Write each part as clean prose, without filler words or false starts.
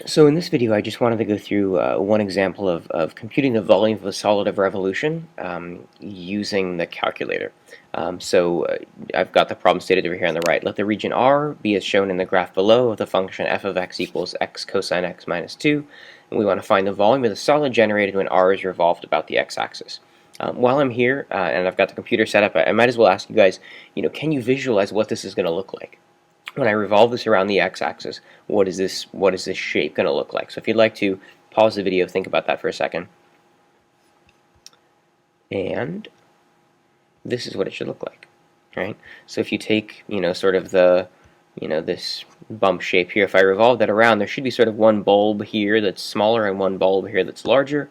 So in this video, I just wanted to go through one example of computing the volume of a solid of revolution using the calculator. I've got the problem stated over here on the right. Let the region R be as shown in the graph below of the function f of x equals x cosine x minus 2. And we want to find the volume of the solid generated when R is revolved about the x-axis. While I'm here and I've got the computer set up, I might as well ask you guys, can you visualize what this is going to look like? When I revolve this around the x-axis, what is this shape going to look like? So if you'd like to pause the video, think about that for a second. And this is what it should look like, right? So if you take, sort of the, this bump shape here, if I revolve that around, there should be sort of one bulb here that's smaller and one bulb here that's larger.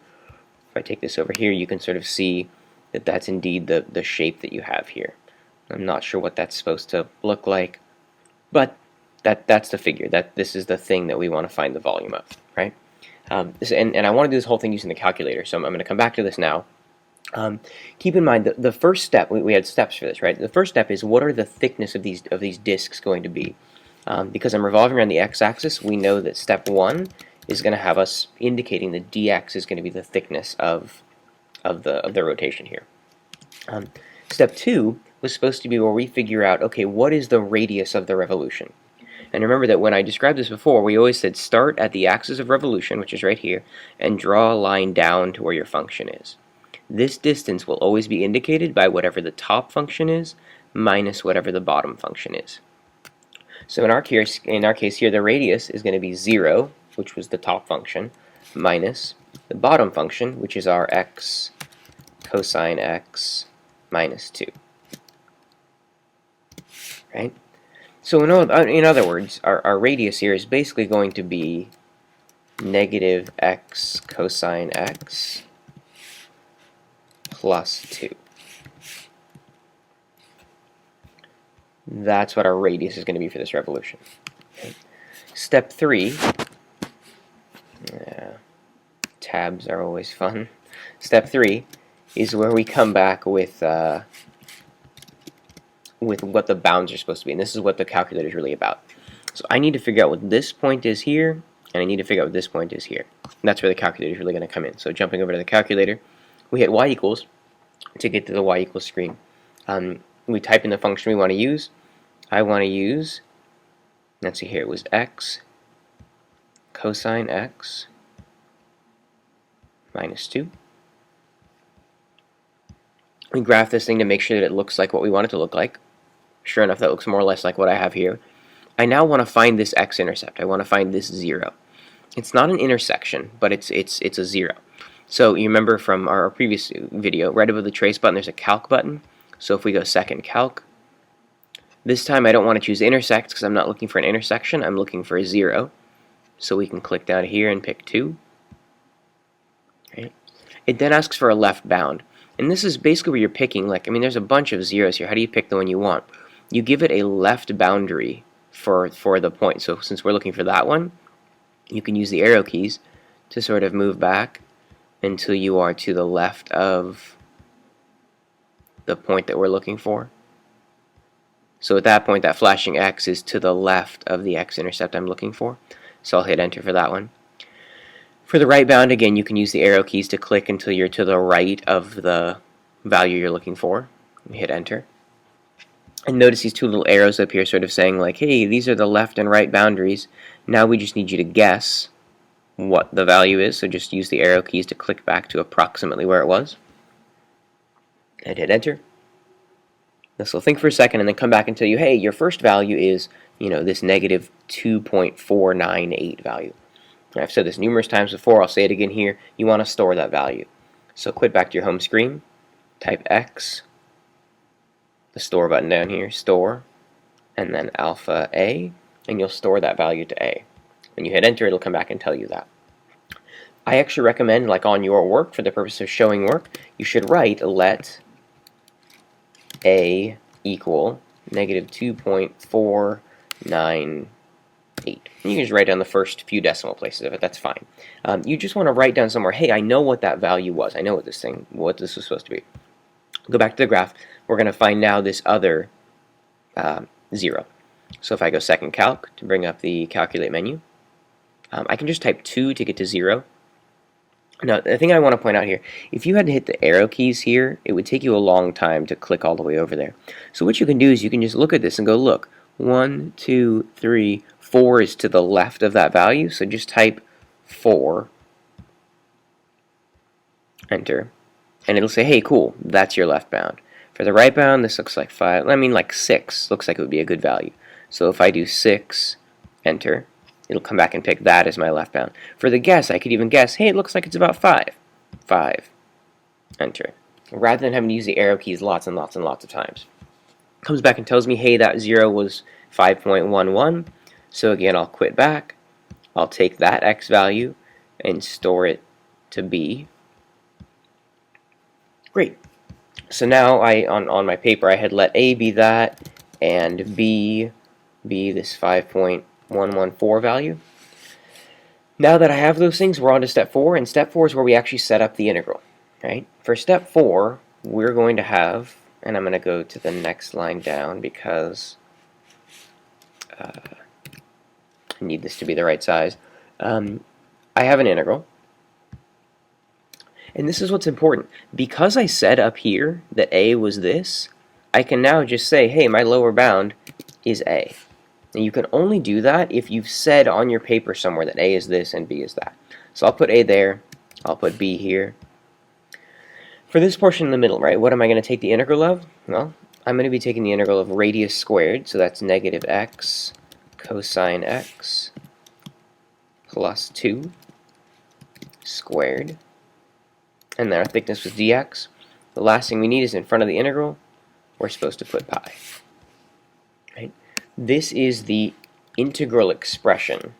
If I take this over here, you can sort of see that that's indeed the shape that you have here. I'm not sure what that's supposed to look like, but that's the figure. This is the thing that we want to find the volume of, right? And I want to do this whole thing using the calculator, so I'm going to come back to this now. Keep in mind the first step, we had steps for this, right? The first step is what are the thickness of these disks going to be? Because I'm revolving around the x-axis, we know that step 1 is going to have us indicating the dx is going to be the thickness of the rotation here. Step 2 was supposed to be where we figure out, okay, what is the radius of the revolution? And remember that when I described this before, we always said start at the axis of revolution, which is right here, and draw a line down to where your function is. This distance will always be indicated by whatever the top function is minus whatever the bottom function is. So in our case here, the radius is going to be 0, which was the top function, minus the bottom function, which is our x cosine x minus 2. Right? So in other words, our radius here is basically going to be negative x cosine x plus 2. That's what our radius is going to be for this revolution. Okay. Step 3, tabs are always fun. Step 3 is where we come back with what the bounds are supposed to be, and this is what the calculator is really about. So I need to figure out what this point is here, and I need to figure out what this point is here. And that's where the calculator is really going to come in. So jumping over to the calculator, we hit y equals to get to the y equals screen. We type in the function we want to use. I want to use, let's see here, it was x cosine x minus 2. We graph this thing to make sure that it looks like what we want it to look like. Sure enough, that looks more or less like what I have here. I now want to find this x-intercept. I want to find this 0. It's not an intersection, but it's a 0. So you remember from our previous video, right above the trace button, there's a calc button. So if we go second calc, this time I don't want to choose intersect because I'm not looking for an intersection. I'm looking for a 0. So we can click down here and pick 2. Right. It then asks for a left bound. And this is basically where you're picking, there's a bunch of zeros here. How do you pick the one you want? You give it a left boundary for the point. So since we're looking for that one, you can use the arrow keys to sort of move back until you are to the left of the point that we're looking for. So at that point, that flashing X is to the left of the x-intercept I'm looking for. So I'll hit enter for that one. For the right bound, again, you can use the arrow keys to click until you're to the right of the value you're looking for. Hit enter. And notice these two little arrows up here sort of saying like, hey, these are the left and right boundaries. Now we just need you to guess what the value is. So just use the arrow keys to click back to approximately where it was. And hit enter. This will think for a second and then come back and tell you, hey, your first value is, this negative 2.498 value. I've said this numerous times before, I'll say it again here. You want to store that value. So quit back to your home screen, type X, the store button down here, store, and then alpha A, and you'll store that value to A. When you hit enter, it'll come back and tell you that. I actually recommend, like on your work, for the purpose of showing work, you should write let A equal negative 2.498. You can just write down the first few decimal places of it, that's fine. You just want to write down somewhere, hey, I know what that value was. I know what this was supposed to be. Go back to the graph. We're going to find now this other 0. So if I go second calc to bring up the calculate menu, I can just type 2 to get to 0. Now, the thing I want to point out here, if you had to hit the arrow keys here, it would take you a long time to click all the way over there. So what you can do is you can just look at this and go, look, 1, 2, 3, 4 is to the left of that value, so just type 4, enter, and it'll say, hey, cool, that's your left bound. For the right bound, this looks like 5, like 6 looks like it would be a good value. So if I do 6, enter, it'll come back and pick that as my left bound. For the guess, I could even guess, hey, it looks like it's about 5. 5. Enter. Rather than having to use the arrow keys lots and lots and lots of times. Comes back and tells me, hey, that 0 was 5.11. So again, I'll quit back. I'll take that x value and store it to b. Great. So now on my paper, I had let a be that and b be this 5.114 value. Now that I have those things, we're on to step 4, and step 4 is where we actually set up the integral. Right? For step 4, we're going to have, and I'm going to go to the next line down because I need this to be the right size. I have an integral, and this is what's important. Because I said up here that a was this, I can now just say, hey, my lower bound is a. And you can only do that if you've said on your paper somewhere that a is this and b is that. So I'll put a there, I'll put b here. For this portion in the middle, right, what am I going to take the integral of? Well, I'm going to be taking the integral of radius squared, so that's negative x cosine x plus 2 squared. And then our thickness was dx. The last thing we need is in front of the integral, we're supposed to put pi. Right? This is the integral expression.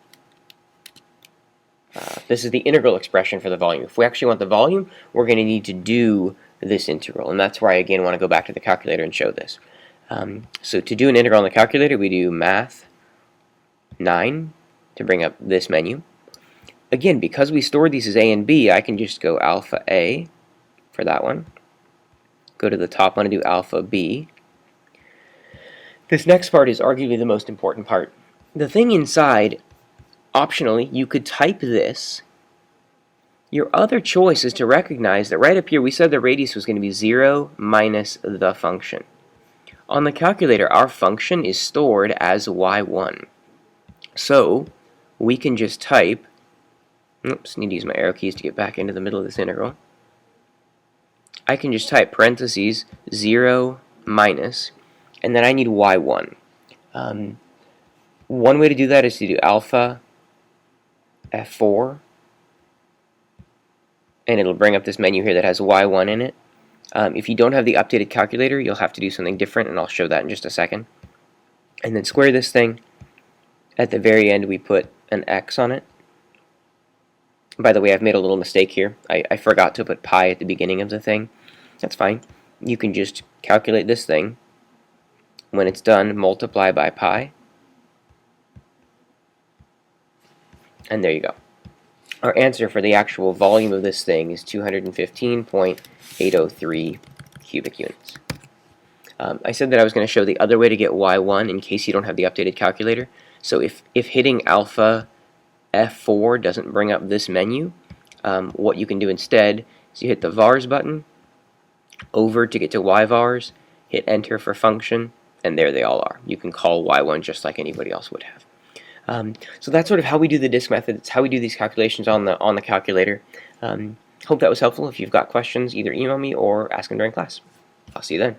This is the integral expression for the volume. If we actually want the volume, we're going to need to do this integral. And that's where I again want to go back to the calculator and show this. So to do an integral on the calculator, we do math 9 to bring up this menu. Again, because we stored these as a and b, I can just go alpha a for that one. Go to the top one and do alpha b. This next part is arguably the most important part. The thing inside, optionally, you could type this. Your other choice is to recognize that right up here we said the radius was going to be 0 minus the function. On the calculator, our function is stored as y1. So we can just type, oops, need to use my arrow keys to get back into the middle of this integral. I can just type parentheses 0 minus, and then I need y1. One way to do that is to do alpha F4, and it'll bring up this menu here that has y1 in it. If you don't have the updated calculator, you'll have to do something different, and I'll show that in just a second. And then square this thing. At the very end, we put an x on it. By the way, I've made a little mistake here. I forgot to put pi at the beginning of the thing. That's fine. You can just calculate this thing. When it's done, multiply by pi. And there you go. Our answer for the actual volume of this thing is 215.803 cubic units. I said that I was going to show the other way to get y1 in case you don't have the updated calculator. So if hitting alpha F4 doesn't bring up this menu, what you can do instead is you hit the vars button, over to get to y-vars, hit enter for function, and there they all are. You can call y1 just like anybody else would have. So that's sort of how we do the disk method. It's how we do these calculations on the calculator. Hope that was helpful. If you've got questions, either email me or ask them during class. I'll see you then.